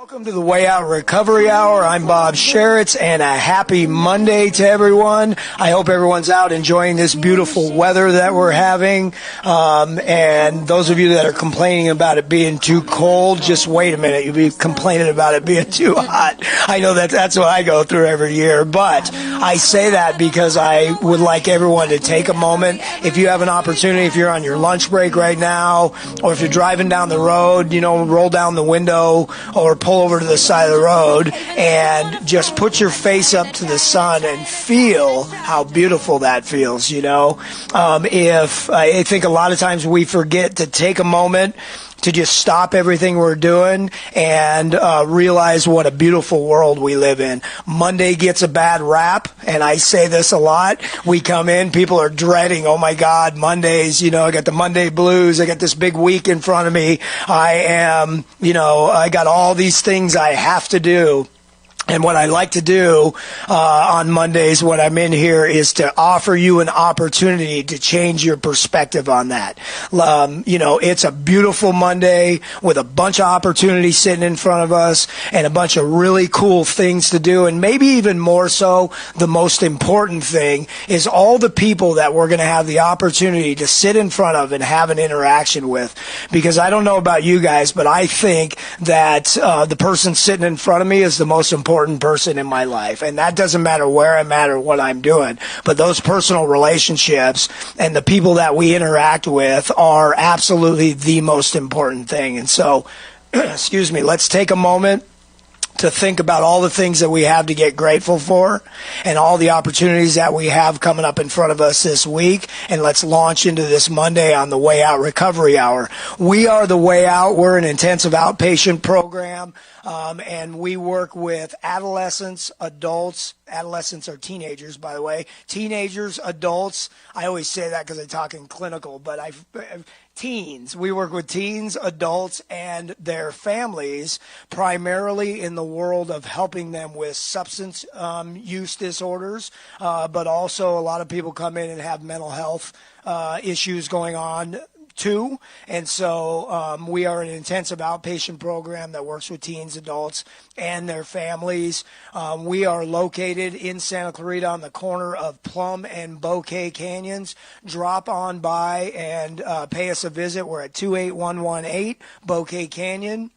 Welcome to the Way Out Recovery Hour. I'm Bob Sheritz, and a happy Monday to everyone. I hope everyone's out enjoying this beautiful weather that we're having. And those of you that are complaining about it being too cold, just wait a minute. You'll be complaining about it being too hot. I know that's what I go through every year, but I say that because I would like everyone to take a moment. If you have an opportunity, if you're on your lunch break right now, or if you're driving down the road, roll down the window or pull over to the side of the road and just put your face up to the sun and feel how beautiful that feels. If I think a lot of times we forget to take a moment to just stop everything we're doing and realize what a beautiful world we live in. Monday gets a bad rap, and I say this a lot. We come in, people are dreading, oh my God, Mondays, I got the Monday blues, I got this big week in front of me, I got all these things I have to do. And what I like to do on Mondays when I'm in here is to offer you an opportunity to change your perspective on that. It's a beautiful Monday with a bunch of opportunities sitting in front of us and a bunch of really cool things to do. And maybe even more so, the most important thing is all the people that we're going to have the opportunity to sit in front of and have an interaction with. Because I don't know about you guys, but I think that the person sitting in front of me is the most important person in my life. And that doesn't matter where I'm at or what I'm doing. But those personal relationships and the people that we interact with are absolutely the most important thing. And so, let's take a moment to think about all the things that we have to get grateful for and all the opportunities that we have coming up in front of us this week. And let's launch into this Monday on the Way Out Recovery Hour. We are the Way Out. We're an intensive outpatient program. And we work with adolescents, adults. Adolescents are teenagers, by the way. Teenagers, adults. I always say that because I talk in clinical, but teens. We work with teens, adults, and their families, primarily in the world of helping them with substance use disorders, but also a lot of people come in and have mental health issues going on too. And so we are an intensive outpatient program that works with teens, adults, and their families. We are located in Santa Clarita on the corner of Plum and Bouquet Canyons. Drop on by and pay us a visit. We're at 28118 Bouquet Canyon.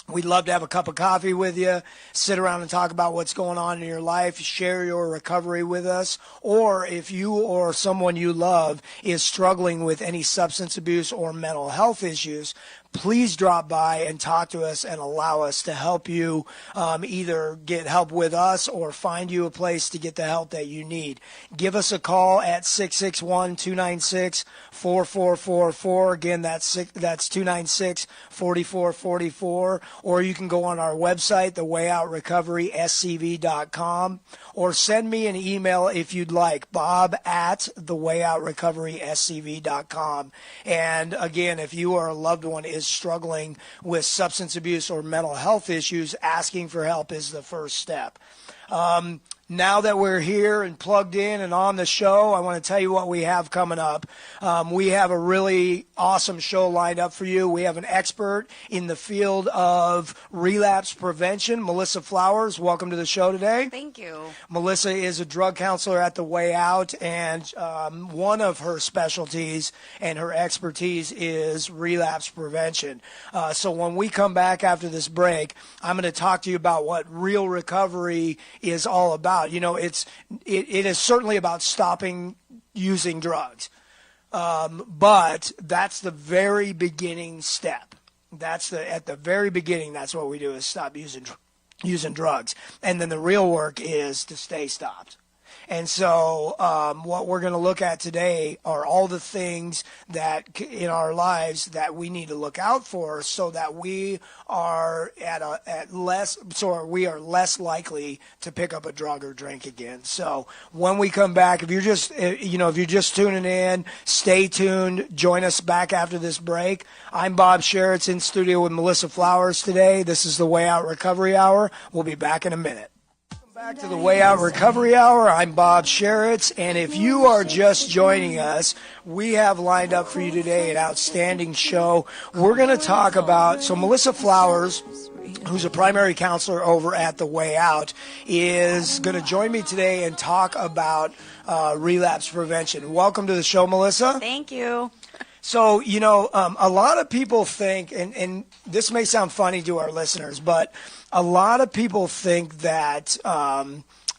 We'd love to have a cup of coffee with you, sit around and talk about what's going on in your life, share your recovery with us, or if you or someone you love is struggling with any substance abuse or mental health issues, please drop by and talk to us and allow us to help you either get help with us or find you a place to get the help that you need. Give us a call at 661-296-4444. Again, that's 296-4444. Or you can go on our website, thewayOutRecoveryscv.com, or send me an email if you'd like, bob@thewayOutRecoveryscv.com. And again, if you or a loved one is struggling with substance abuse or mental health issues, asking for help is the first step. Now that we're here and plugged in and on the show, I want to tell you what we have coming up. We have a really awesome show lined up for you. We have an expert in the field of relapse prevention, Melissa Flowers. Welcome to the show today. Thank you. Melissa is a drug counselor at the Way Out, and one of her specialties and her expertise is relapse prevention. So when we come back after this break, I'm going to talk to you about what real recovery is all about. It is certainly about stopping using drugs, but that's the very beginning step. At the very beginning, that's what we do is stop using drugs, and then the real work is to stay stopped. And so what we're going to look at today are all the things that in our lives that we need to look out for so that we are we are less likely to pick up a drug or drink again. So when we come back, if you're just tuning in, stay tuned. Join us back after this break. I'm Bob Sheritz in studio with Melissa Flowers today. This is the Way Out Recovery Hour. We'll be back in a minute. Back to the Way Out Recovery Hour. I'm Bob Sheritz, and if you are just joining us, we have lined up for you today an outstanding show. We're going to talk about, so Melissa Flowers who's a primary counselor over at The Way Out, is going to join me today and talk about relapse prevention. Welcome to the show, Melissa. Thank you. So, a lot of people think, and this may sound funny to our listeners, but a lot of people think that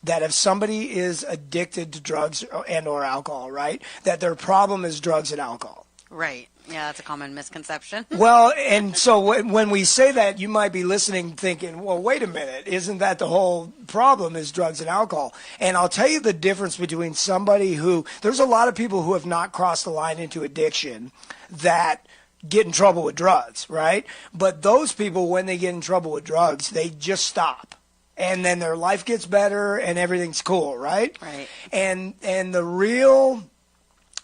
that if somebody is addicted to drugs and or alcohol, right, that their problem is drugs and alcohol. Right. Yeah, that's a common misconception. Well, and so when we say that, you might be listening thinking, well, wait a minute, isn't that the whole problem is drugs and alcohol? And I'll tell you the difference between somebody there's a lot of people who have not crossed the line into addiction that get in trouble with drugs, right? But those people, when they get in trouble with drugs, they just stop. And then their life gets better and everything's cool, right? Right. And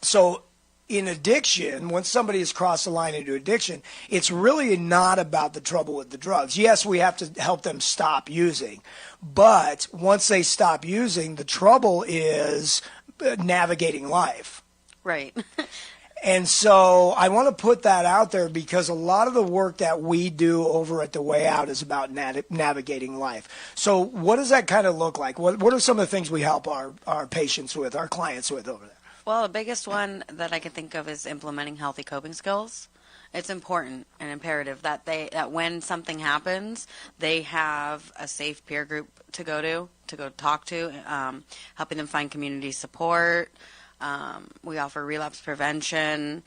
so in addiction, once somebody has crossed the line into addiction, it's really not about the trouble with the drugs. Yes, we have to help them stop using. But once they stop using, the trouble is navigating life. Right. And so I want to put that out there because a lot of the work that we do over at The Way Out is about navigating life. So what does that kind of look like? What are some of the things we help our patients with, our clients with over there? Well, the biggest one that I can think of is implementing healthy coping skills. It's important and imperative that when something happens, they have a safe peer group to go talk to, helping them find community support. We offer relapse prevention,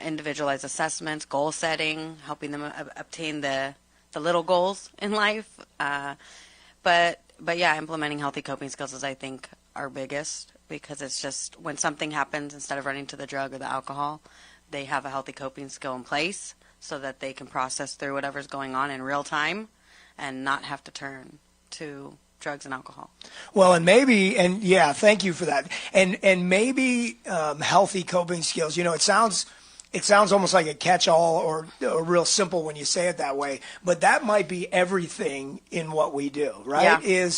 individualized assessments, goal setting, helping them obtain the little goals in life. But yeah, implementing healthy coping skills is, I think, our biggest, because it's just when something happens, instead of running to the drug or the alcohol, they have a healthy coping skill in place so that they can process through whatever's going on in real time and not have to turn to drugs and alcohol. Well, and yeah, thank you for that. And maybe healthy coping skills. It sounds almost like a catch-all or real simple when you say it that way, but that might be everything in what we do, right? Yeah.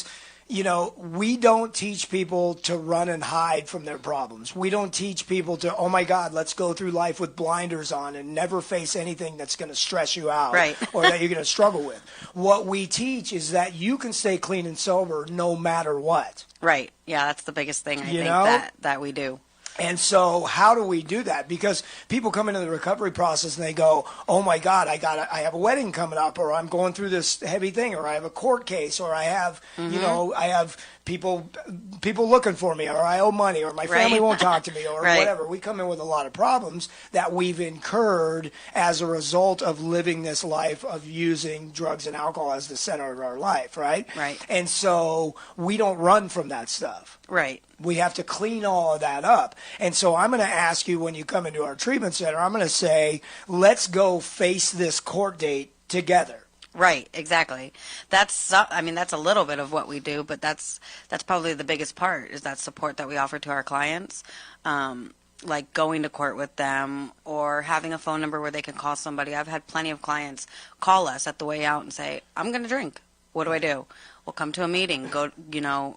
We don't teach people to run and hide from their problems. We don't teach people to, oh my God, let's go through life with blinders on and never face anything that's going to stress you out, right, or that you're going to struggle with. What we teach is that you can stay clean and sober no matter what. Right. Yeah, that's the biggest thing I think that we do. And so how do we do that? Because people come into the recovery process and they go, oh my God, I have a wedding coming up, or I'm going through this heavy thing, or I have a court case, or I have, I have people looking for me, or I owe money, or my family won't talk to me, or whatever. We come in with a lot of problems that we've incurred as a result of living this life of using drugs and alcohol as the center of our life, right? Right. And so we don't run from that stuff. Right. We have to clean all of that up. And so I'm going to ask you when you come into our treatment center, I'm going to say, let's go face this court date together. Right, exactly. That's a little bit of what we do, but that's probably the biggest part, is that support that we offer to our clients, like going to court with them or having a phone number where they can call somebody. I've had plenty of clients call us at The Way Out and say, I'm going to drink. What do I do? Well, come to a meeting, go,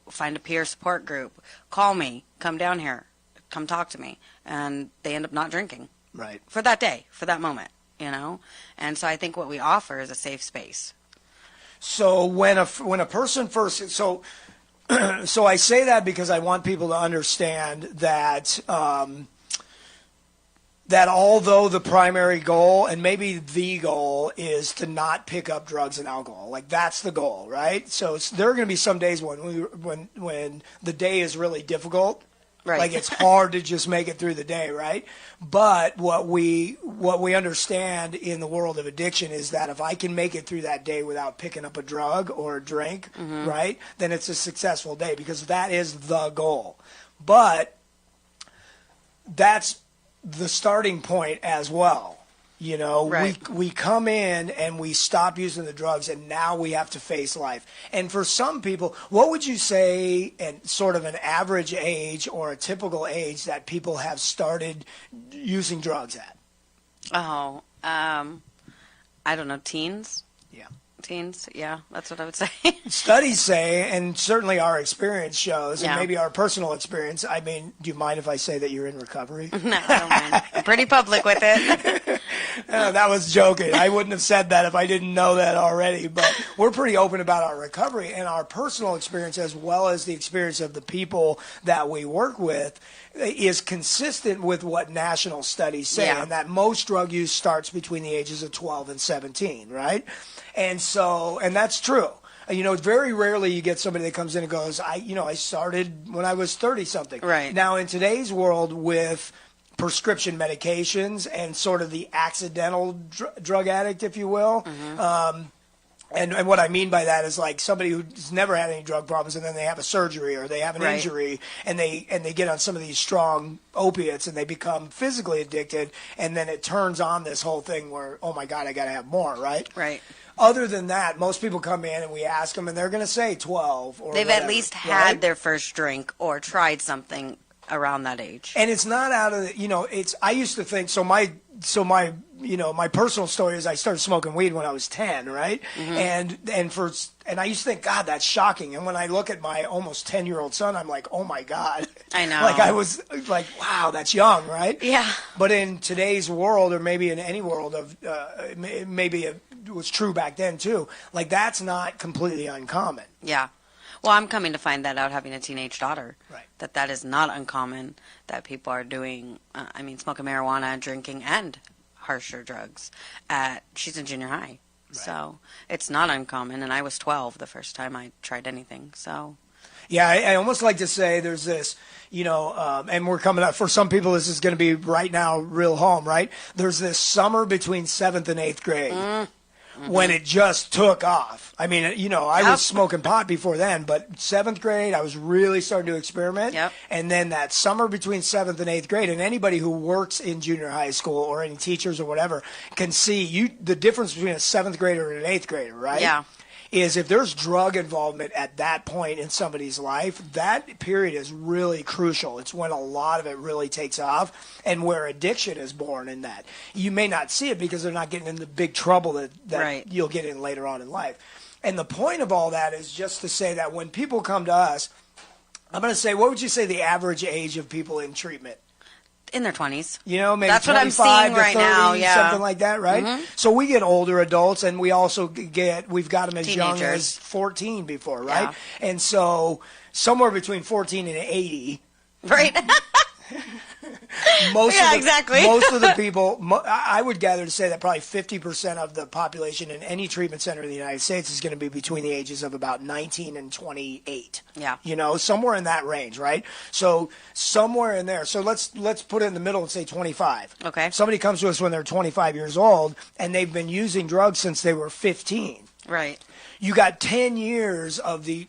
find a peer support group, call me, come down here, come talk to me. And they end up not drinking. Right. For that day, for that moment, And so I think what we offer is a safe space. So when a person first, so I say that because I want people to understand that, that although the primary goal and maybe the goal is to not pick up drugs and alcohol, like that's the goal, right? So there are going to be some days when the day is really difficult, right? Like it's hard to just make it through the day, right? But what we understand in the world of addiction is that if I can make it through that day without picking up a drug or a drink, right, then it's a successful day because that is the goal. But that's the starting point as well. Right. We come in and we stop using the drugs and now we have to face life. And for some people, what would you say and sort of an average age or a typical age that people have started using drugs at? Oh, I don't know, teens? Yeah. Teens, yeah, that's what I would say. Studies say, and certainly our experience shows, and Yeah. maybe our personal experience, I mean, do you mind if I say that you're in recovery? No, I don't mind. I'm pretty public with it. That was joking. I wouldn't have said that if I didn't know that already. But we're pretty open about our recovery and our personal experience, as well as the experience of the people that we work with, is consistent with what national studies say, and that most drug use starts between the ages of 12 and 17, right? And that's true. Very rarely you get somebody that comes in and goes, I started when I was 30-something. Right. Now, in today's world with prescription medications and sort of the accidental drug addict, if you will, and what I mean by that is like somebody who's never had any drug problems, and then they have a surgery or they have an injury, and they get on some of these strong opiates and they become physically addicted, and then it turns on this whole thing where, oh my God, I got to have more, right? Right. Other than that, most people come in and we ask them, and they're going to say 12 or they've whatever, at least had their first drink or tried something around that age. And it's not out of I used to think, my personal story is I started smoking weed when I was 10, right? And I used to think, God, that's shocking. And when I look at my almost 10-year-old son, I'm like, oh my God. I know. Like I was like, wow, that's young, right? Yeah. But in today's world, or maybe in any world of, maybe it was true back then too, like that's not completely uncommon. Yeah. Well, I'm coming to find that out having a teenage daughter. Right. That is not uncommon, that people are doing, smoking marijuana, drinking, and harsher drugs. She's in junior high. Right. So it's not uncommon, and I was 12 the first time I tried anything. So. Yeah, I almost like to say there's this, and we're coming up, for some people this is going to be right now real home, right? There's this summer between 7th and 8th grade. When it just took off. I mean, I was smoking pot before then, but 7th grade, I was really starting to experiment. Yep. And then that summer between 7th and 8th grade, and anybody who works in junior high school or any teachers or whatever can see the difference between a 7th grader and an 8th grader, right? Yeah. Is if there's drug involvement at that point in somebody's life, that period is really crucial. It's when a lot of it really takes off and where addiction is born in that. You may not see it because they're not getting in the big trouble that you'll get in later on in life. And the point of all that is just to say that when people come to us, I'm going to say, what would you say the average age of people in treatment? In their 20s. Maybe that's what I'm seeing right 30, now. Yeah, something like that, right? So we get older adults, and we also we've got them as teenagers. Young as 14 before, right? Yeah. And so somewhere between 14 and 80, right? Exactly. Most of the people, I would gather to say that probably 50% of the population in any treatment center in the United States is going to be between the ages of about 19 and 28. Yeah. Somewhere in that range, right? So somewhere in there. So let's put it in the middle and say 25. Okay. Somebody comes to us when they're 25 years old, and they've been using drugs since they were 15. Right. You got 10 years of the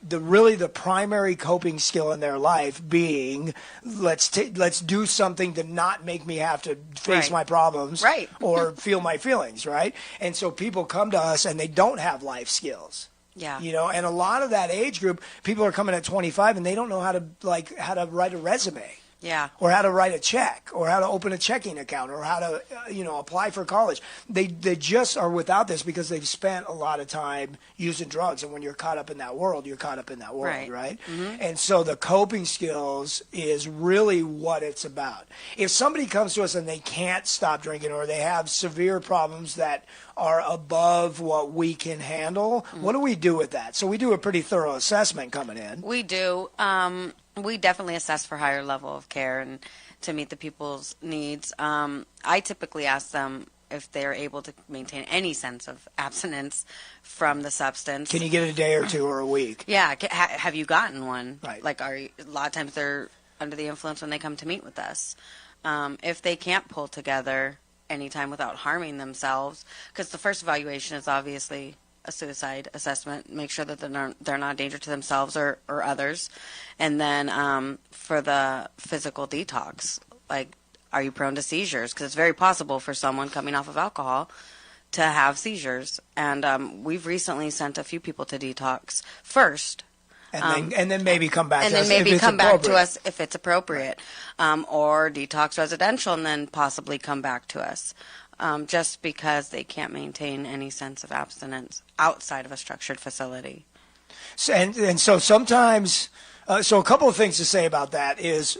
primary coping skill in their life being let's do something to not make me have to face my problems or feel my feelings, right? And so people come to us and they don't have life skills. Yeah. And a lot of that age group, people are coming at 25 and they don't know how to write a resume. Yeah. Or how to write a check, or how to open a checking account, or how to, apply for college. They just are without this because they've spent a lot of time using drugs. And when you're caught up in that world, you're caught up in that world, right? Mm-hmm. And so the coping skills is really what it's about. If somebody comes to us and they can't stop drinking, or they have severe problems that are above what we can handle, what do we do with that? So we do a pretty thorough assessment coming in. We do. We definitely assess for higher level of care and to meet the people's needs. I typically ask them if they're able to maintain any sense of abstinence from the substance. Can you get a day or two or a week? Yeah. Have you gotten one? Right. Like, a lot of times they're under the influence when they come to meet with us. If they can't pull together anytime without harming themselves, because the first evaluation is obviously a suicide assessment, make sure that they're not a danger to themselves or others. And then for the physical detox, like, are you prone to seizures? Because it's very possible for someone coming off of alcohol to have seizures. And we've recently sent a few people to detox first. And then maybe come back to us. And then maybe come back to us if it's appropriate. Or detox residential and then possibly come back to us. Just because they can't maintain any sense of abstinence outside of a structured facility. So, and so sometimes, so a couple of things to say about that is,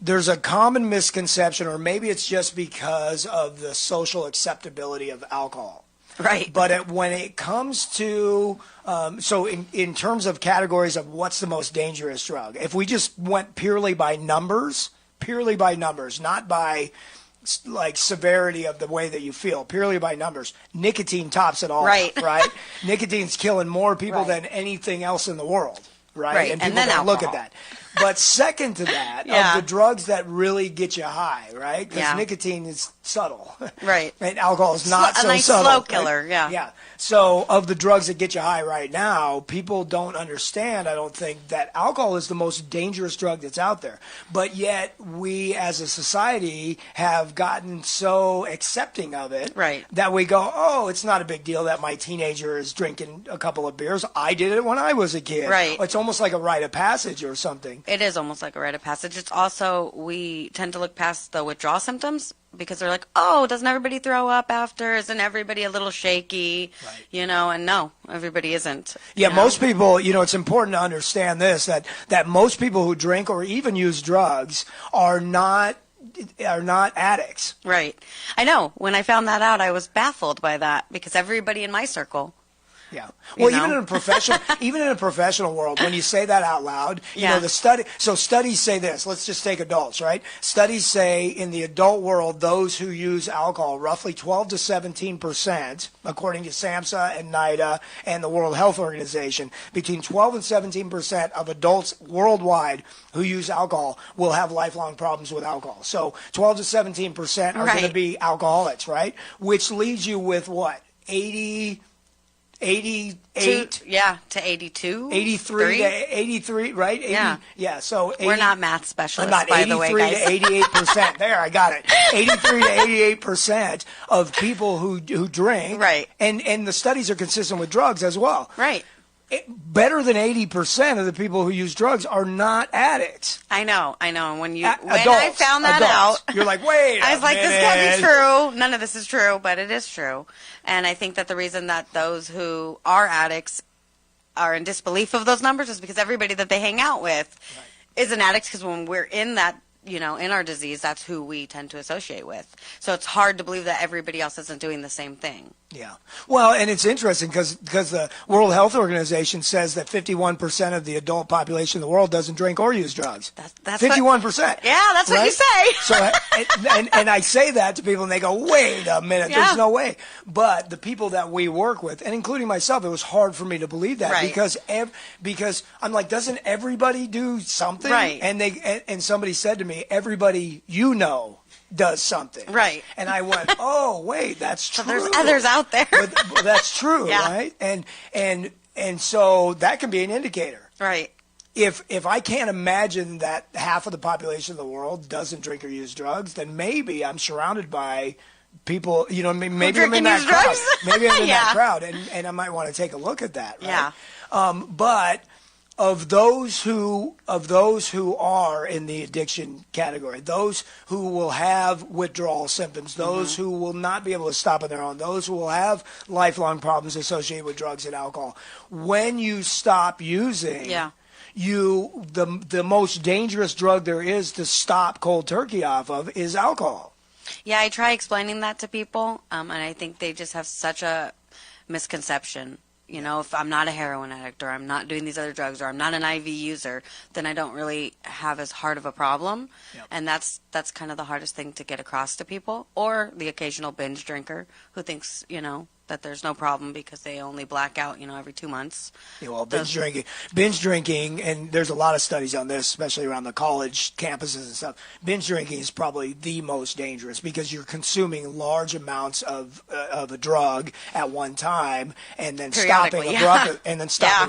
there's a common misconception, or maybe it's just because of the social acceptability of alcohol. Right. But when it comes to, so in terms of categories of what's the most dangerous drug, if we just went purely by numbers, not by like severity of the way that you feel, purely by numbers, nicotine tops it all. Right. Right? Nicotine's killing more people than anything else in the world. Right. And people then don't look alcohol. at that. But second to that, of the drugs that really get you high, right? Because nicotine is subtle. Right. And alcohol is not so a nice subtle. slow killer, right? yeah. Yeah. So of the drugs that get you high right now, people don't understand, I don't think, that alcohol is the most dangerous drug that's out there. But yet we as a society have gotten so accepting of it that we go, oh, it's not a big deal that my teenager is drinking a couple of beers. I did it when I was a kid. Right. It's almost like a rite of passage or something. It is almost like a rite of passage. It's also, we tend to look past the withdrawal symptoms because they're like, oh, doesn't everybody throw up after? Isn't everybody a little shaky? Right. You know, and no, everybody isn't. Yeah, most people, you know, it's important to understand this, that most people who drink or even use drugs are not addicts. Right. I know. When I found that out, I was baffled by that because everybody in my circle. Yeah. Well, even in a professional world, when you say that out loud, you know, studies say this. Let's just take adults, right? Studies say in the adult world, those who use alcohol, roughly 12 to 17%, according to SAMHSA and NIDA and the World Health Organization, between 12 and 17% of adults worldwide who use alcohol will have lifelong problems with alcohol. So 12 to 17% are going to be alcoholics, right? Which leaves you with what? 88 to 82 83 to 83, right? 80, yeah, so 80, we're not math specialists, not by the way, guys. 83 to 88%. There, I got it. 83 to 88% of people who drink, and the studies are consistent with drugs as well, better than 80% of the people who use drugs are not addicts. I know. And when I found that out, you're like, wait I was like, this can't be true. None of this is true, but it is true. And I think that the reason that those who are addicts are in disbelief of those numbers is because everybody that they hang out with is an addict, because when we're in that, you know, in our disease, that's who we tend to associate with. So it's hard to believe that everybody else isn't doing the same thing. Yeah. Well, and it's interesting because the World Health Organization says that 51% of the adult population in the world doesn't drink or use drugs. That's 51%. Yeah, that's what you say. So, and I say that to people and they go, wait a minute, there's no way. But the people that we work with, and including myself, it was hard for me to believe that because I'm like, doesn't everybody do something? Right. And somebody said to me, everybody you know does something. Right. And I went, oh, wait, that's true. So there's others out there. But that's true, right? And so that can be an indicator. Right. If I can't imagine that half of the population of the world doesn't drink or use drugs, then maybe I'm surrounded by people, you know, maybe I'm in that crowd. Maybe I'm in that crowd, and I might want to take a look at that, right? Yeah. But of those who are in the addiction category, those who will have withdrawal symptoms, those who will not be able to stop on their own, those who will have lifelong problems associated with drugs and alcohol, when you stop using, the most dangerous drug there is to stop cold turkey off of is alcohol. Yeah, I try explaining that to people, and I think they just have such a misconception. You know, if I'm not a heroin addict or I'm not doing these other drugs or I'm not an IV user, then I don't really have as hard of a problem. Yep. And that's kind of the hardest thing to get across to people. Or the occasional binge drinker who thinks, you know, that there's no problem because they only black out, you know, every 2 months. Yeah, well, binge drinking, and there's a lot of studies on this, especially around the college campuses and stuff. Binge drinking is probably the most dangerous because you're consuming large amounts of a drug at one time and then stopping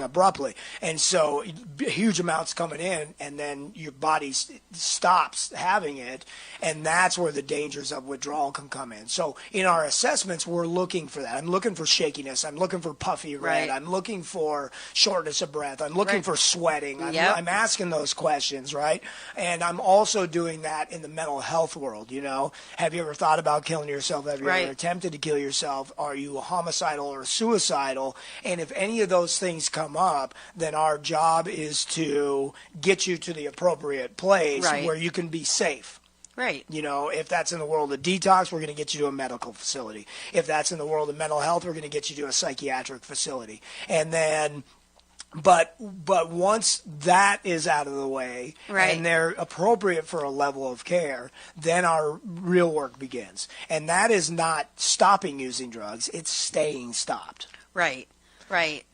abruptly. And so huge amounts coming in, and then your body stops having it, and that's where the dangers of withdrawal can come in. So in our assessments, we're looking for that. I'm looking for shakiness. I'm looking for puffy red. Right. I'm looking for shortness of breath. I'm looking Right. for sweating. Yep. I'm asking those questions, right? And I'm also doing that in the mental health world, you know. Have you ever thought about killing yourself? Have you Right. ever attempted to kill yourself? Are you homicidal or suicidal? And if any of those things come up, then our job is to get you to the appropriate place Right. where you can be safe. Right. You know, if that's in the world of detox, we're going to get you to a medical facility. If that's in the world of mental health, we're going to get you to a psychiatric facility. And then, but once that is out of the way, Right. and they're appropriate for a level of care, then our real work begins. And that is not stopping using drugs, it's staying stopped. Right. Right.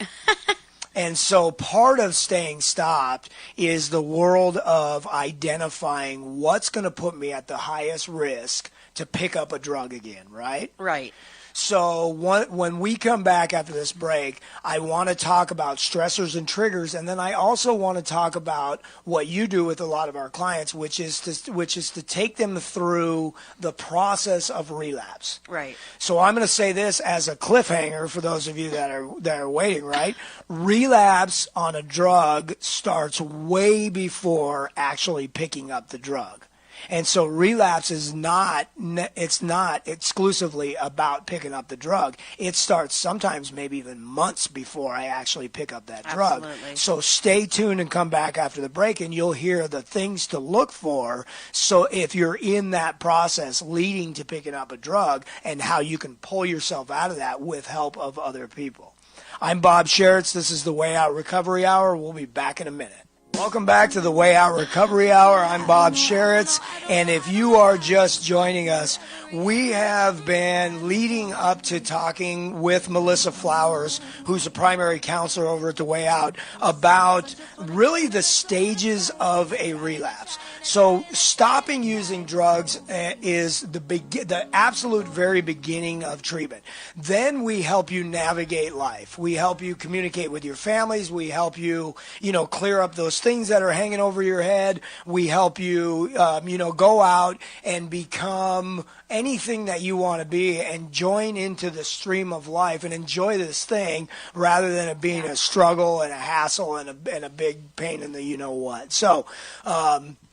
And so part of staying stopped is the world of identifying what's going to put me at the highest risk to pick up a drug again, right? Right. So when we come back after this break, I want to talk about stressors and triggers, and then I also want to talk about what you do with a lot of our clients, which is to take them through the process of relapse. Right. So I'm going to say this as a cliffhanger for those of you that are waiting, right? Relapse on a drug starts way before actually picking up the drug. And so relapse is not exclusively about picking up the drug. It starts sometimes maybe even months before I actually pick up that drug. Absolutely. So stay tuned and come back after the break and you'll hear the things to look for. So if you're in that process leading to picking up a drug and how you can pull yourself out of that with help of other people. I'm Bob Sheritz. This is the Way Out Recovery Hour. We'll be back in a minute. Welcome back to the Way Out Recovery Hour. I'm Bob Sheritz, and if you are just joining us, we have been leading up to talking with Melissa Flowers, who's a primary counselor over at the Way Out, about really the stages of a relapse. So stopping using drugs is the absolute very beginning of treatment. Then we help you navigate life. We help you communicate with your families. We help you, clear up those things that are hanging over your head. We help you, go out and become anything that you want to be and join into the stream of life and enjoy this thing rather than it being a struggle and a hassle and a big pain in the you-know-what. So,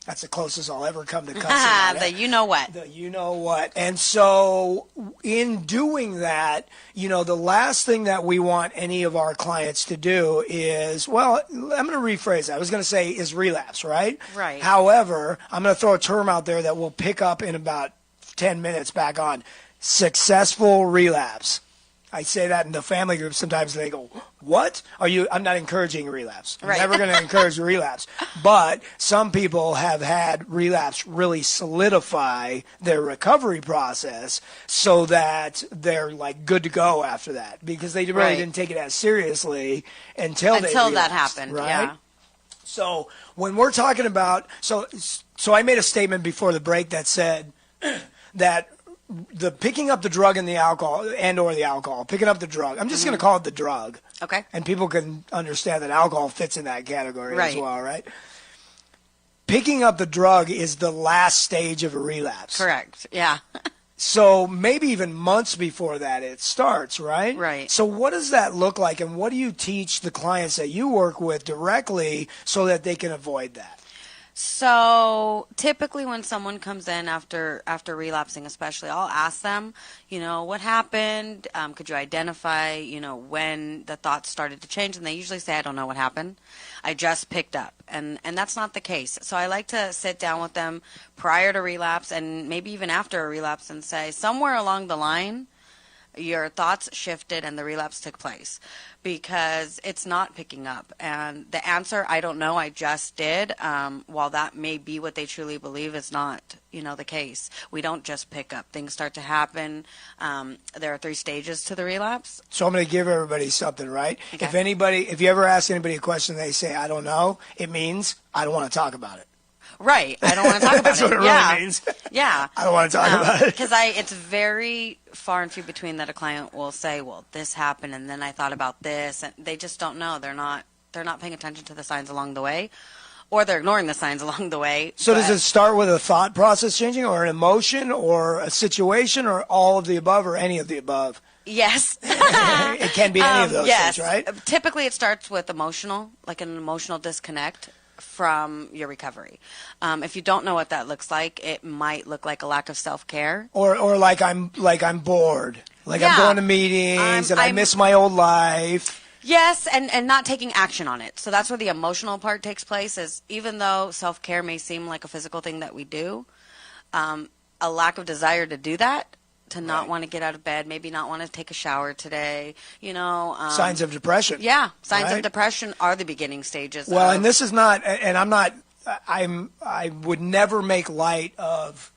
that's the closest I'll ever come to cussing. The you-know-what. The you-know-what. And so in doing that, the last thing that we want any of our clients to do is, well, I'm going to rephrase that. I was going to say is relapse, right? Right. However, I'm going to throw a term out there that we'll pick up in about 10 minutes back on. Successful relapse. I say that in the family group sometimes, and they go, what? I'm not encouraging relapse. I'm Right. never going to encourage relapse. But some people have had relapse really solidify their recovery process so that they're like good to go after that because they really Right. didn't take it as seriously until they that relapsed, happened, right? yeah. So when we're talking about, so I made a statement before the break that said that the picking up the drug and the alcohol or the alcohol, picking up the drug. I'm just going to call it the drug. Okay. And people can understand that alcohol fits in that category Right. as well, right? Picking up the drug is the last stage of a relapse. Correct. Yeah. So maybe even months before that it starts, right? Right. So what does that look like and what do you teach the clients that you work with directly so that they can avoid that? So typically when someone comes in after relapsing especially, I'll ask them, what happened? Could you identify, when the thoughts started to change? And they usually say, I don't know what happened. I just picked up. And that's not the case. So I like to sit down with them prior to relapse and maybe even after a relapse and say, somewhere along the line, your thoughts shifted and the relapse took place because it's not picking up. And the answer, I don't know, I just did, while that may be what they truly believe, is not, the case. We don't just pick up. Things start to happen. There are 3 stages to the relapse. So I'm going to give everybody something, right? Okay. If you ever ask anybody a question, they say, I don't know, it means I don't want to talk about it. Right. I don't want to talk about That's it. what it Yeah. really means. Yeah. I don't want to talk about it. Because it's very far and few between that a client will say, well, this happened and then I thought about this. And they just don't know. They're not paying attention to the signs along the way, or they're ignoring the signs along the way. So does it start with a thought process changing or an emotion or a situation or all of the above or any of the above? Yes. It can be any of those yes. things, right? Typically it starts with emotional, like an emotional disconnect from your recovery. If you don't know what that looks like, it might look like a lack of self-care. Or like I'm bored. Like I'm Yeah. going to meetings and I miss my old life. Yes, and not taking action on it. So that's where the emotional part takes place, is even though self-care may seem like a physical thing that we do, a lack of desire to do that, to not want to get out of bed, maybe not want to take a shower today, signs of depression. Yeah, signs of depression are the beginning stages. Well, and this is not, and I would never make light of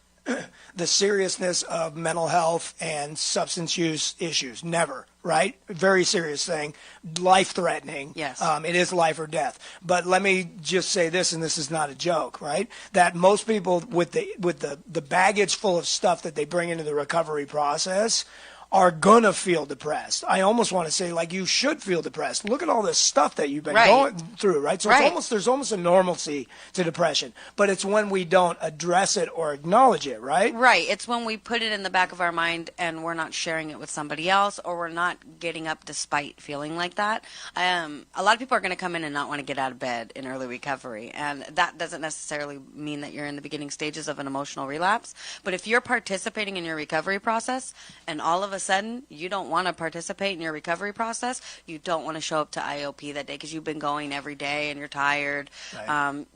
the seriousness of mental health and substance use issues. Never, right? Very serious thing, life-threatening. Yes. It is life or death. But let me just say this, and this is not a joke, right? That most people with the baggage full of stuff that they bring into the recovery process are gonna feel depressed. I almost want to say, like, you should feel depressed. Look at all this stuff that you've been going through, right? So there's almost a normalcy to depression, but it's when we don't address it or acknowledge it, right? Right. It's when we put it in the back of our mind and we're not sharing it with somebody else, or we're not getting up despite feeling like that. A lot of people are going to come in and not want to get out of bed in early recovery, and that doesn't necessarily mean that you're in the beginning stages of an emotional relapse. But if you're participating in your recovery process and all of a sudden you don't want to participate in your recovery process, you don't want to show up to IOP that day because you've been going every day and you're tired,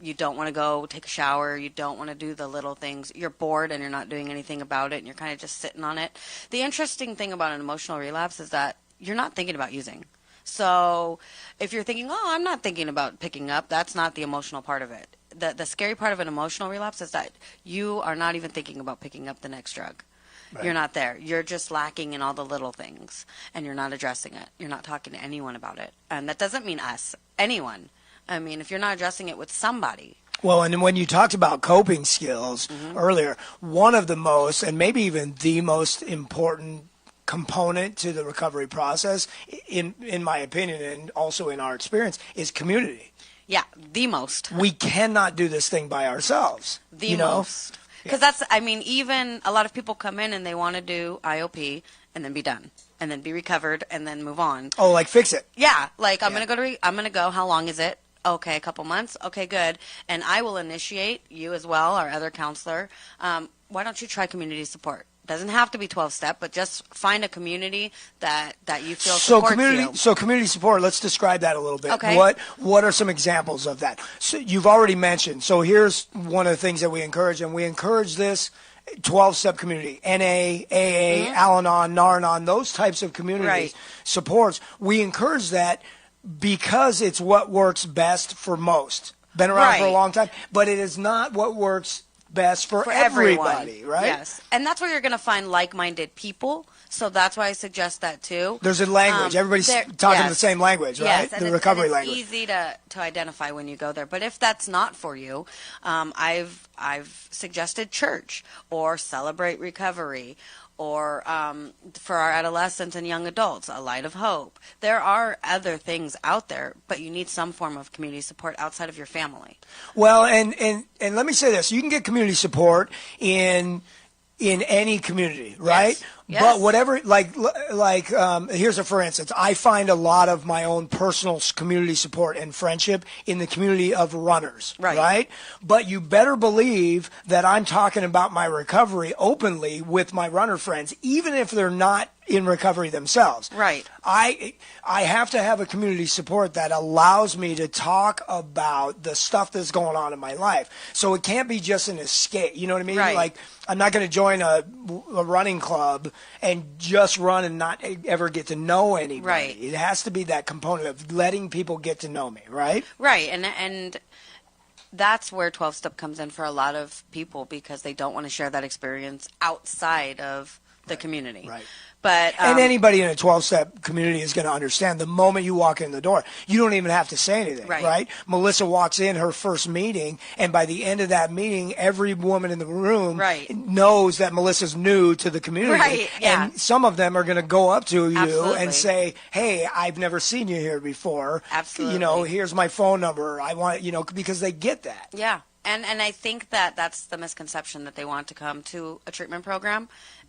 you don't want to go take a shower, you don't want to do the little things, you're bored and you're not doing anything about it and you're kind of just sitting on it. The interesting thing about an emotional relapse is that you're not thinking about using. So if you're thinking, oh, I'm not thinking about picking up, that's not the emotional part of it. The scary part of an emotional relapse is that you are not even thinking about picking up the next drug. Right. You're not there. You're just lacking in all the little things, and you're not addressing it. You're not talking to anyone about it. And that doesn't mean us, anyone. I mean, if you're not addressing it with somebody. Well, and when you talked about coping skills earlier, one of the most, and maybe even the most important component to the recovery process, in my opinion, and also in our experience, is community. Yeah, the most. We cannot do this thing by ourselves. The most. Because that's, I mean, even a lot of people come in and they want to do IOP and then be done and then be recovered and then move on. Oh, like fix it. Yeah, like I'm going to go, how long is it? Okay, a couple months. Okay, good. And I will initiate, you as well, our other counselor. Why don't you try community support? Doesn't have to be 12-step, but just find a community that you feel supports you. So community support, let's describe that a little bit. Okay. What are some examples of that? So you've already mentioned. So here's one of the things that we encourage, and we encourage this 12-step community, NA, AA, Al-Anon, Nar-Anon, those types of community supports. We encourage that because it's what works best for most. Been around for a long time, but it is not what works best for everybody, right? Yes. And that's where you're going to find like-minded people. So that's why I suggest that too. There's a language. Everybody's talking the same language, right? Yes, and the recovery language. It's easy to identify when you go there. But if that's not for you, I've suggested church or Celebrate Recovery, or for our adolescents and young adults, A Light of Hope. There are other things out there, but you need some form of community support outside of your family. Well, and let me say this. You can get community support in any community, right? Yes. But whatever, here's a for instance. I find a lot of my own personal community support and friendship in the community of runners, right? But you better believe that I'm talking about my recovery openly with my runner friends, even if they're not in recovery themselves. Right. I have to have a community support that allows me to talk about the stuff that's going on in my life. So it can't be just an escape. You know what I mean? Right. Like, I'm not going to join a running club and just run and not ever get to know anybody. Right. It has to be that component of letting people get to know me, right? Right. And that's where 12-step comes in for a lot of people, because they don't want to share that experience outside of the community. Right. But and anybody in a 12-step community is going to understand the moment you walk in the door. You don't even have to say anything, right? Melissa walks in her first meeting, and by the end of that meeting, every woman in the room knows that Melissa's new to the community. Right, yeah. And some of them are going to go up to you Absolutely. and say, hey, I've never seen you here before. Absolutely. You know, here's my phone number. I want, because they get that. Yeah. And I think that that's the misconception, that they want to come to a treatment program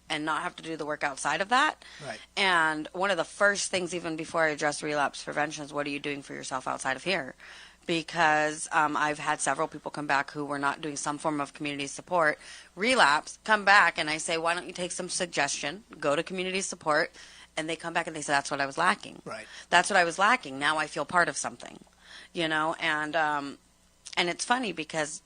and not have to do the work outside of that. Right. And one of the first things, even before I address relapse prevention, is what are you doing for yourself outside of here? Because I've had several people come back who were not doing some form of community support, relapse, come back, and I say, why don't you take some suggestion, go to community support, and they come back and they say, that's what I was lacking. Right. That's what I was lacking. Now I feel part of something, and it's funny because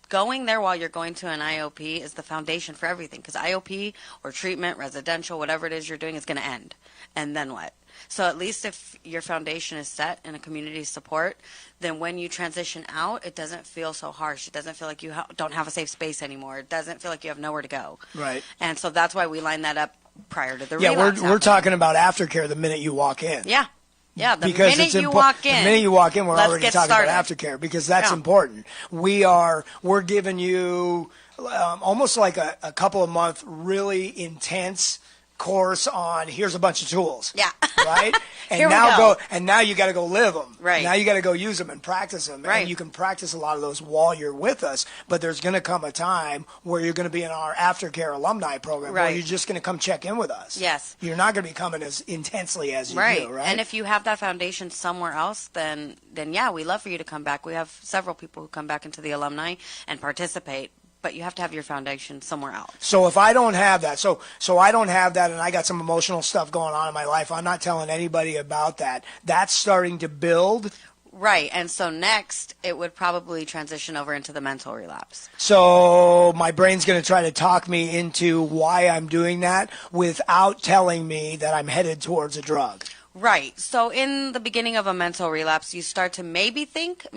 going there while you're going to an IOP is the foundation for everything, because IOP or treatment, residential, whatever it is you're doing is going to end. And then what? So at least if your foundation is set in a community support, then when you transition out, it doesn't feel so harsh. It doesn't feel like you don't have a safe space anymore. It doesn't feel like you have nowhere to go. Right. And so that's why we line that up prior to the relapse. relapse. Yeah, we're talking about aftercare the minute you walk in. Yeah. Yeah, because minute you walk in. The minute you walk in, we're already talking started. about aftercare, because that's important. We're giving you almost like a couple of month really intense course on here's a bunch of tools. Yeah. Right? And Here now we go. And now you got to go live them. Right. Now you got to go use them and practice them. Right. And you can practice a lot of those while you're with us, but there's going to come a time where you're going to be in our aftercare alumni program where you're just going to come check in with us. Yes. You're not going to be coming as intensely as you do, right? And if you have that foundation somewhere else, then yeah, we love for you to come back. We have several people who come back into the alumni and participate. But you have to have your foundation somewhere else. So if I don't have that, so I don't have that, and I got some emotional stuff going on in my life, I'm not telling anybody about that. That's starting to build. Right, and so next it would probably transition over into the mental relapse. So my brain's going to try to talk me into why I'm doing that without telling me that I'm headed towards a drug. Right. So in the beginning of a mental relapse, you start to maybe think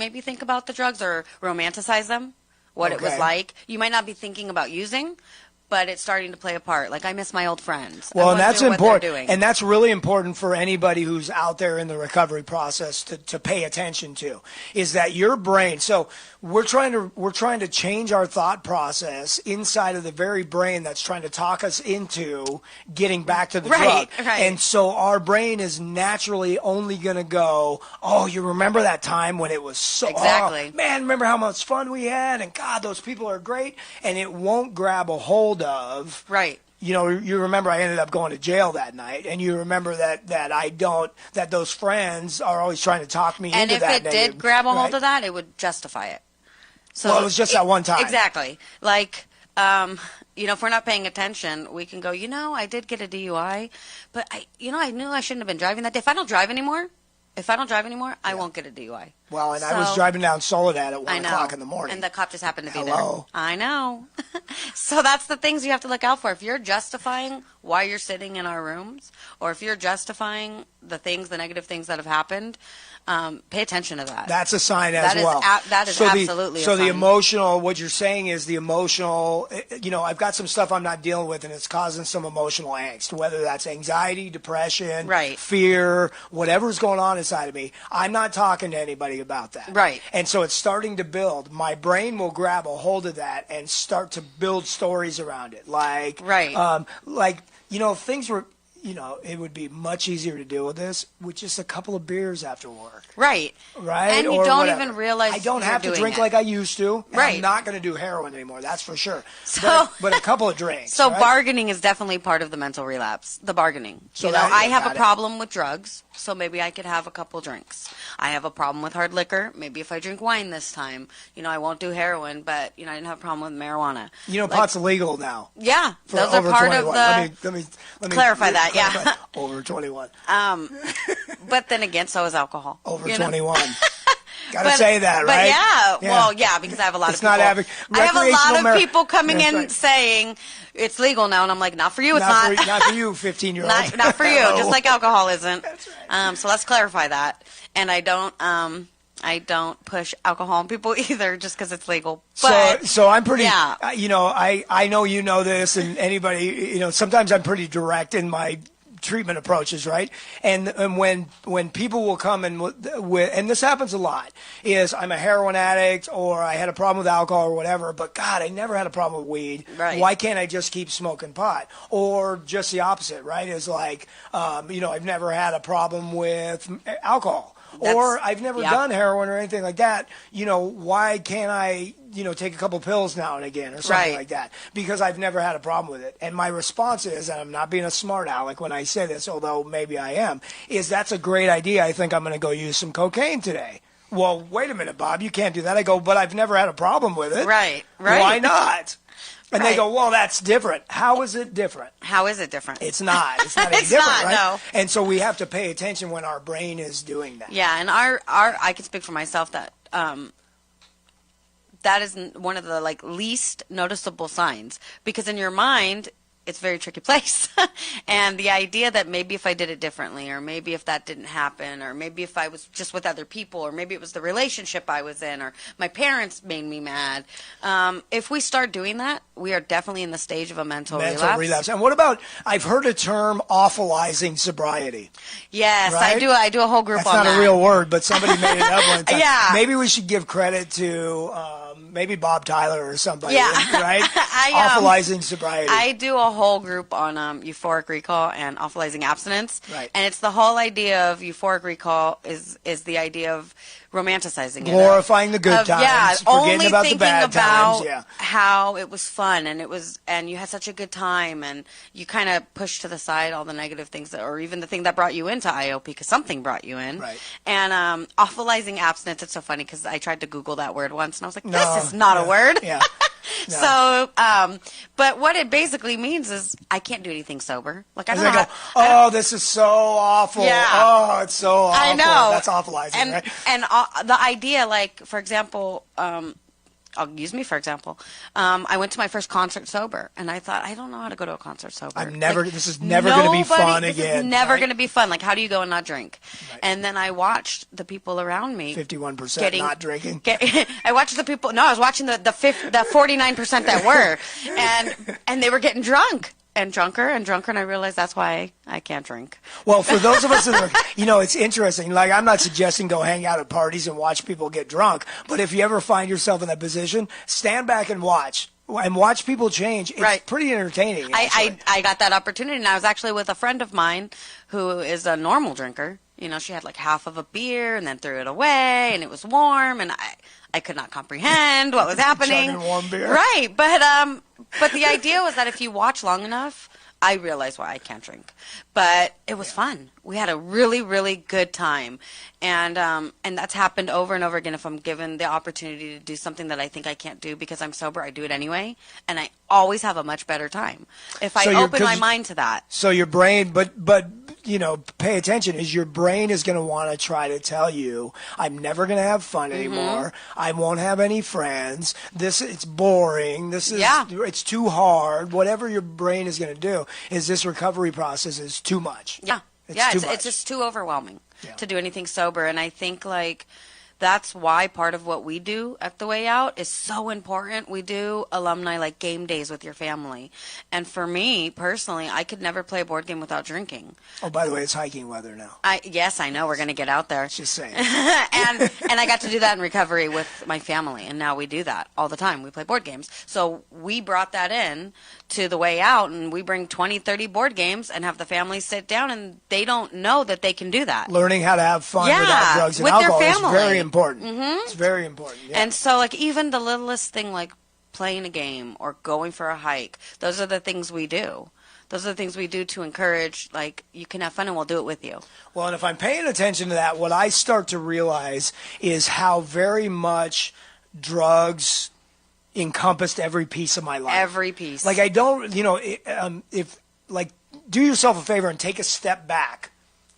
about the drugs or romanticize them. What it was like. You might not be thinking about using, but it's starting to play a part. Like, I miss my old friends. Well, and that's important. And that's really important for anybody who's out there in the recovery process to pay attention to, is that your brain. So we're trying to change our thought process inside of the very brain that's trying to talk us into getting back to the drug. Right. And so our brain is naturally only going to go, oh, you remember that time when it was so, exactly. Oh, man, remember how much fun we had? And God, those people are great. And it won't grab a hold of. Right. You remember I ended up going to jail that night, and you remember that those friends are always trying to talk me into that. And if it did grab a hold of that, it would justify it. So well, it was just that one time. Exactly. Like, if we're not paying attention, we can go, I did get a DUI, but I knew I shouldn't have been driving that day. If I don't drive anymore, I won't get a DUI. Well, and I was driving down Soledad at 1 o'clock in the morning. And the cop just happened to be there. I know. So that's the things you have to look out for. If you're justifying why you're sitting in our rooms, or if you're justifying the negative things that have happened, pay attention to that. That's a sign as well. That is absolutely a sign. So the emotional, what you're saying is the emotional, I've got some stuff I'm not dealing with, and it's causing some emotional angst, whether that's anxiety, depression, fear, whatever's going on inside of me. I'm not talking to anybody about that. Right. And so it's starting to build. My brain will grab a hold of that and start to build stories around it. Like, things were, it would be much easier to deal with this with just a couple of beers after work. Right. Right? And you don't even realize I don't have to drink like I used to. I'm not going to do heroin anymore, that's for sure. But a couple of drinks. So bargaining is definitely part of the mental relapse, the bargaining. So I have a problem with drugs, so maybe I could have a couple drinks. I have a problem with hard liquor. Maybe if I drink wine this time, I won't do heroin, but, I didn't have a problem with marijuana. Pot's illegal now. Yeah. Those are part 21. Of the... Let me clarify that, yeah. Over 21. But then again, so is alcohol. Over 21. Gotta say that, right? But well, because I have a lot of people. I have a lot of people coming in saying it's legal now, and I'm like, not for you, it's not. Not for you, 15-year-old. Not for you, just like alcohol isn't. That's right. So let's clarify that. And I don't push alcohol on people either, just because it's legal. But, so I'm pretty. Yeah. I know you know this, and anybody, sometimes I'm pretty direct in my treatment approaches, right? And when people will come and this happens a lot, is I'm a heroin addict, or I had a problem with alcohol or whatever, but God, I never had a problem with weed. Right. Why can't I just keep smoking pot? Or just the opposite, right? Is like, I've never had a problem with alcohol. Or I've never done heroin or anything like that. Why can't I, take a couple pills now and again or something like that? Because I've never had a problem with it. And my response is, and I'm not being a smart aleck when I say this, although maybe I am, is that's a great idea. I think I'm going to go use some cocaine today. Well, wait a minute, Bob, you can't do that. I go, but I've never had a problem with it. Right. Why not? And they go, well, that's different. How is it different? How is it different? It's not. It's not any It's different, not, right? no. And so we have to pay attention when our brain is doing that. Yeah, and our I can speak for myself that that is one of the least noticeable signs, because in your mind it's a very tricky place. And the idea that maybe if I did it differently, or maybe if that didn't happen, or maybe if I was just with other people, or maybe it was the relationship I was in, or my parents made me mad. If we start doing that, we are definitely in the stage of a mental relapse. And what about, I've heard a term, awfulizing sobriety. Yes, right? I do a whole group That's on that. That's not a real word, but somebody made it up one time. Yeah. Maybe we should give credit to maybe Bob Tyler or somebody, yeah. right? Awfulizing sobriety. I do a whole group on euphoric recall and awfulizing abstinence. Right. And it's the whole idea of euphoric recall is the idea of romanticizing glorifying the good times, only about thinking the bad about times, how it was fun and you had such a good time, and you kind of push to the side all the negative things or even the thing that brought you into IOP, because something brought you in. Right. And awfulizing abstinence, it's so funny because I tried to Google that word once and I was like, this is not a word. Yeah. No. So, but what it basically means is I can't do anything sober. Like I don't know. This is so awful. Yeah. Oh, it's so awful. I know. That's awfulizing, right? And the idea, for example, I'll use me for example. I went to my first concert sober, and I thought, I don't know how to go to a concert sober. This is never going to be fun again. This is never going to be fun. Like, how do you go and not drink? Right. And then I watched the people around me. 51% not drinking. I watched the people. No, I was watching the 49% that were, and they were getting drunk. And drunker, and I realized that's why I can't drink. Well, for those of us that are, it's interesting. Like, I'm not suggesting go hang out at parties and watch people get drunk. But if you ever find yourself in that position, stand back and watch. And watch people change. It's pretty entertaining. I got that opportunity, and I was actually with a friend of mine who is a normal drinker. She had half of a beer and then threw it away, and it was warm, and I could not comprehend what was happening. Chugging warm beer. Right, but the idea was that if you watch long enough, I realized why I can't drink. But it was fun. We had a really, really good time. And that's happened over and over again. If I'm given the opportunity to do something that I think I can't do because I'm sober, I do it anyway. And I always have a much better time if I open my mind to that. So your brain, but pay attention, is your brain is going to want to try to tell you, I'm never going to have fun anymore. I won't have any friends. It's boring. It's too hard. Whatever your brain is going to do is this recovery process is too much. Yeah. It's just too overwhelming to do anything sober. And I think that's why part of what we do at The Way Out is so important. We do alumni game days with your family. And for me, personally, I could never play a board game without drinking. Oh, by the way, it's hiking weather now. Yes, I know. We're going to get out there. Just saying. and I got to do that in recovery with my family. And now we do that all the time. We play board games. So we brought that in to The Way Out, and we bring 20, 30 board games and have the family sit down, and they don't know that they can do that. Learning how to have fun without drugs and with alcohol their is family. very important. It's very important. Yeah. And so even the littlest thing like playing a game or going for a hike, those are the things we do. Those are the things we do to encourage, you can have fun and we'll do it with you. Well, and if I'm paying attention to that, what I start to realize is how very much drugs encompassed every piece of my life. Every piece. I don't, do yourself a favor and take a step back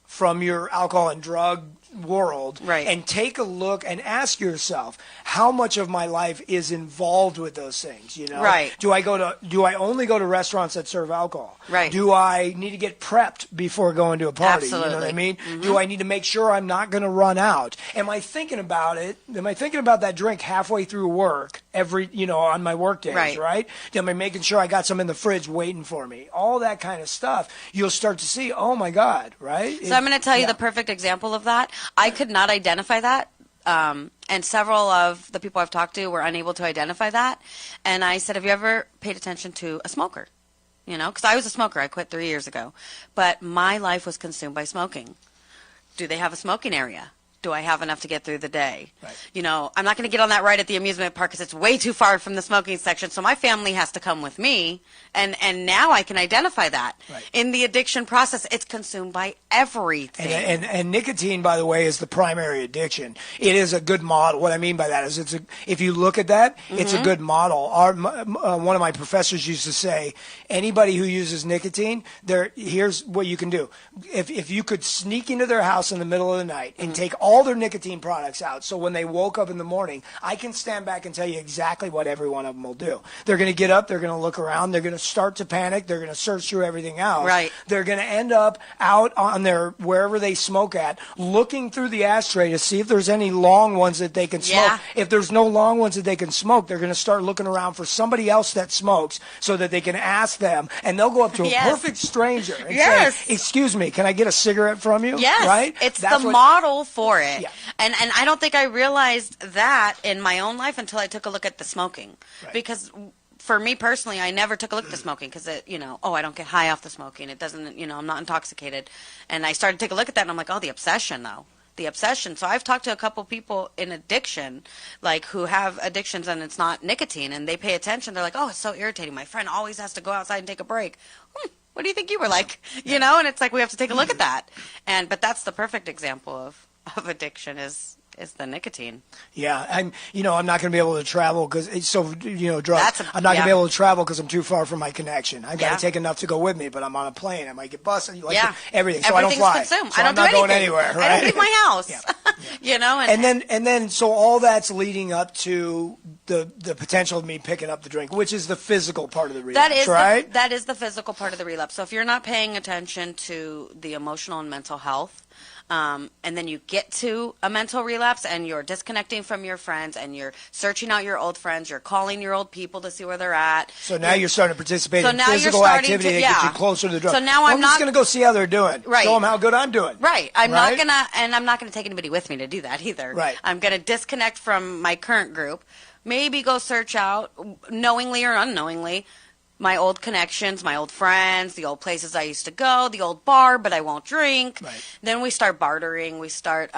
from your alcohol and drug world, and take a look and ask yourself, how much of my life is involved with those things? Do I only go to restaurants that serve alcohol? Do I need to get prepped before going to a party? Absolutely. You know what I mean? Do I need to make sure I'm not going to run out? Am I thinking about it? Am I thinking about that drink halfway through work on my work days, right? Am I making sure I got some in the fridge waiting for me? All that kind of stuff. You'll start to see, oh my God, right? So I'm going to tell you the perfect example of that. I could not identify that. And several of the people I've talked to were unable to identify that. And I said, have you ever paid attention to a smoker? Because I was a smoker. I quit 3 years ago. But my life was consumed by smoking. Do they have a smoking area? do I have enough to get through the day? Right. You know, I'm not going to get on that ride at the amusement park because it's way too far from the smoking section, so my family has to come with me. And now I can identify that. Right. In the addiction process, it's consumed by everything. And nicotine, by the way, is the primary addiction. It is a good model. What I mean by that is if you look at that, it's a good model. One of my professors used to say, anybody who uses nicotine, here's what you can do. If you could sneak into their house in the middle of the night and take all their nicotine products out, so when they woke up in the morning, I can stand back and tell you exactly what every one of them will do. They're going to get up, they're going to look around, they're going to start to panic, they're going to search through everything else. Right. They're going to end up out on their, wherever they smoke at, looking through the ashtray to see if there's any long ones that they can smoke. Yeah. If there's no long ones that they can smoke, they're going to start looking around for somebody else that smokes so that they can ask them, and they'll go up to a perfect stranger and say, excuse me, can I get a cigarette from you? Yes. Right? It's the model for it. Yeah. And I don't think I realized that in my own life until I took a look at the smoking. Right. Because for me personally, I never took a look at the smoking because I don't get high off the smoking. It doesn't, I'm not intoxicated. And I started to take a look at that and I'm like, oh, the obsession though. The obsession. So I've talked to a couple people in addiction, like who have addictions and it's not nicotine, and they pay attention. They're like, oh, it's so irritating. My friend always has to go outside and take a break. What do you think you were like? And it's like we have to take a look at that. But that's the perfect example of addiction is the nicotine. Yeah, I'm not going to be able to travel because drugs. I'm not going to be able to travel because I'm too far from my connection. I've got to take enough to go with me, but I'm on a plane. I might get busted. Everything. So I don't fly. Consumed. So I don't I'm not do going anywhere. Right? I don't leave my house. And then so all that's leading up to the potential of me picking up the drink, which is the physical part of the relapse, right? That is the physical part of the relapse. So if you're not paying attention to the emotional and mental health, and then you get to a mental relapse and you're disconnecting from your friends and you're searching out your old friends, you're calling your old people to see where they're at. So now you're starting to participate in physical activity that gets you closer to the drug. So now I'm just going to go see how they're doing. Right. Show them how good I'm doing. Right. I'm not going to take anybody with me to do that either. Right. I'm going to disconnect from my current group, maybe go search out, knowingly or unknowingly, my old connections, my old friends, the old places I used to go, the old bar, but I won't drink. Right. Then we start bartering. We start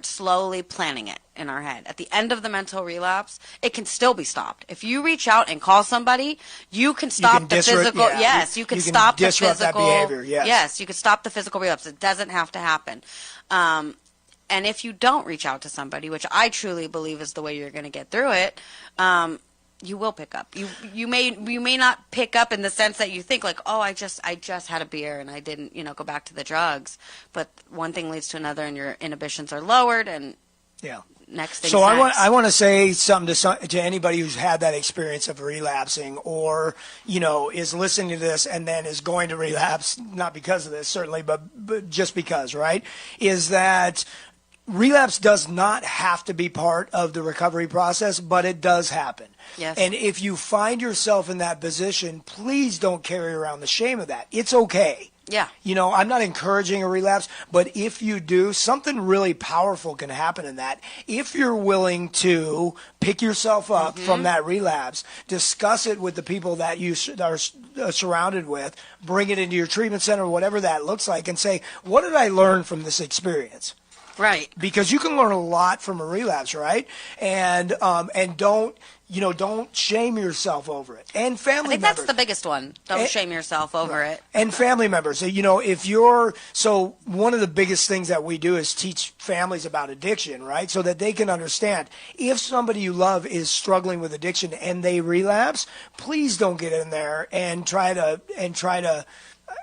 slowly planning it in our head. At the end of the mental relapse, it can still be stopped. If you reach out and call somebody, you can stop the physical. Yeah. Yes, you can stop the physical. That behavior. Yes. Yes, you can stop the physical relapse. It doesn't have to happen. And if you don't reach out to somebody, which I truly believe is the way you're going to get through it, you will pick up. You may not pick up in the sense that you think like, oh, I just had a beer and I didn't, go back to the drugs. But one thing leads to another, and your inhibitions are lowered, and next thing. So I want to say something to anybody who's had that experience of relapsing, or is listening to this and then is going to relapse, not because of this certainly, but just because, right? Is that relapse does not have to be part of the recovery process, but it does happen. Yes. And if you find yourself in that position, please don't carry around the shame of that. It's okay. Yeah. I'm not encouraging a relapse, but if you do, something really powerful can happen in that. If you're willing to pick yourself up from that relapse, discuss it with the people that you are surrounded with, bring it into your treatment center, whatever that looks like, and say, what did I learn from this experience? Right. Because you can learn a lot from a relapse, right? And don't shame yourself over it. And family members. I think that's the biggest one. Don't shame yourself over it. And family members. So one of the biggest things that we do is teach families about addiction, right? So that they can understand if somebody you love is struggling with addiction and they relapse, please don't get in there and try to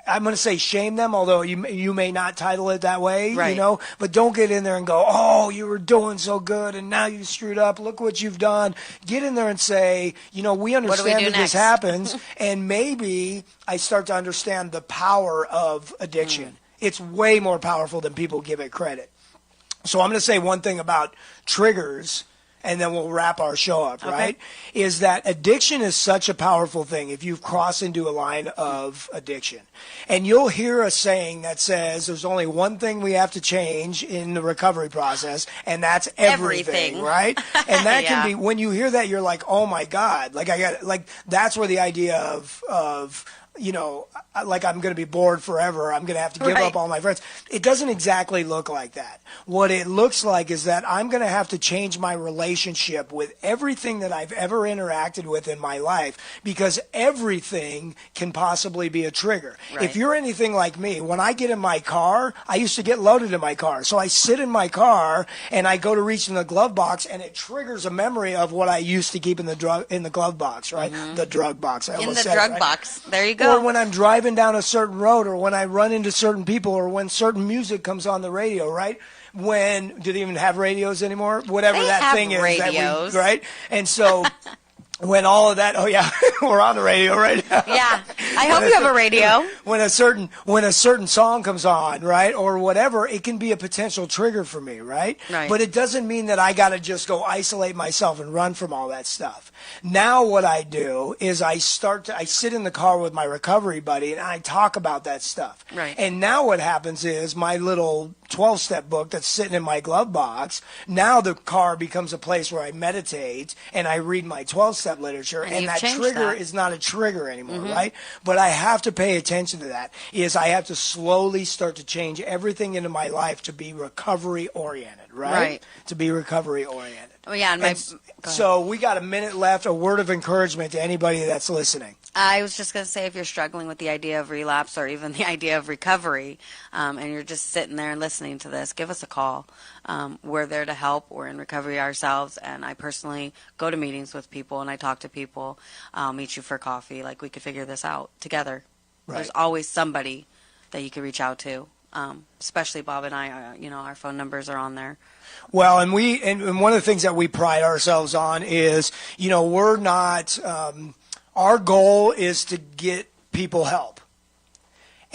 I'm going to say shame them, although you may not title it that way, right. But don't get in there and go, oh, you were doing so good and now you screwed up. Look what you've done. Get in there and say, we understand that this happens, and maybe I start to understand the power of addiction. It's way more powerful than people give it credit. So I'm going to say one thing about triggers, and then we'll wrap our show up, right? Is that addiction is such a powerful thing if you've crossed into a line of addiction. And you'll hear a saying that says there's only one thing we have to change in the recovery process, and that's everything. Right? And that can be, when you hear that, you're like, oh my God. That's where the idea of like I'm going to be bored forever. I'm going to have to give up all my friends. It doesn't exactly look like that. What it looks like is that I'm going to have to change my relationship with everything that I've ever interacted with in my life, because everything can possibly be a trigger. Right. If you're anything like me, when I get in my car, I used to get loaded in my car. So I sit in my car and I go to reach in the glove box, and it triggers a memory of what I used to keep in the glove box, right? Mm-hmm. The drug box. In the drug box. There you go. Or when I'm driving down a certain road, or when I run into certain people, or when certain music comes on the radio, right? Do they even have radios anymore? Whatever they that have thing radios. is, right? And so when all of that, we're on the radio right now. Yeah, I hope you have a radio. When a certain song comes on, right, or whatever, it can be a potential trigger for me, right? Right. But it doesn't mean that I got to just go isolate myself and run from all that stuff. Now what I do is I sit in the car with my recovery buddy and I talk about that stuff. Right. And now what happens is my little 12-step book that's sitting in my glove box, now the car becomes a place where I meditate and I read my 12-step literature, and that trigger is not a trigger anymore, right? But I have to pay attention to that. I have to slowly start to change everything into my life to be recovery-oriented, right? To be recovery-oriented. Oh, yeah. So we got a minute left. A word of encouragement to anybody that's listening. I was just going to say, if you're struggling with the idea of relapse or even the idea of recovery, and you're just sitting there and listening to this, give us a call. We're there to help. We're in recovery ourselves, and I personally go to meetings with people and I talk to people. I'll meet you for coffee. Like, we could figure this out together. Right. There's always somebody that you can reach out to. Especially Bob and I, our phone numbers are on there. Well, and one of the things that we pride ourselves on is, we're not, our goal is to get people help.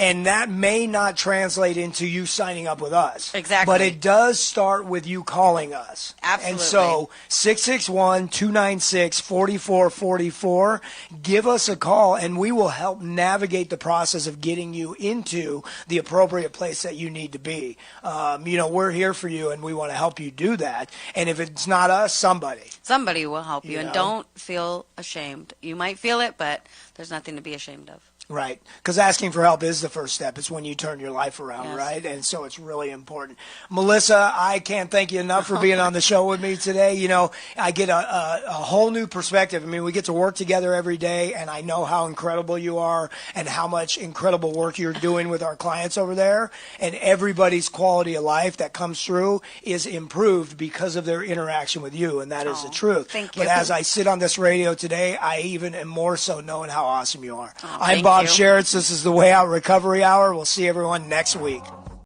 And that may not translate into you signing up with us. Exactly. But it does start with you calling us. Absolutely. And so 661-296-4444, give us a call and we will help navigate the process of getting you into the appropriate place that you need to be. We're here for you and we want to help you do that. And if it's not us, somebody. Somebody will help you. And don't feel ashamed. You might feel it, but there's nothing to be ashamed of. Right, because asking for help is the first step. It's when you turn your life around, yes. right? And so it's really important. Melissa, I can't thank you enough for being on the show with me today. I get a whole new perspective. I mean, we get to work together every day, and I know how incredible you are and how much incredible work you're doing with our clients over there. And everybody's quality of life that comes through is improved because of their interaction with you, and that is the truth. Thank you. But as I sit on this radio today, I even am more so knowing how awesome you are. Oh, I'm Bob Sheritz. This is the Way Out Recovery Hour. We'll see everyone next week.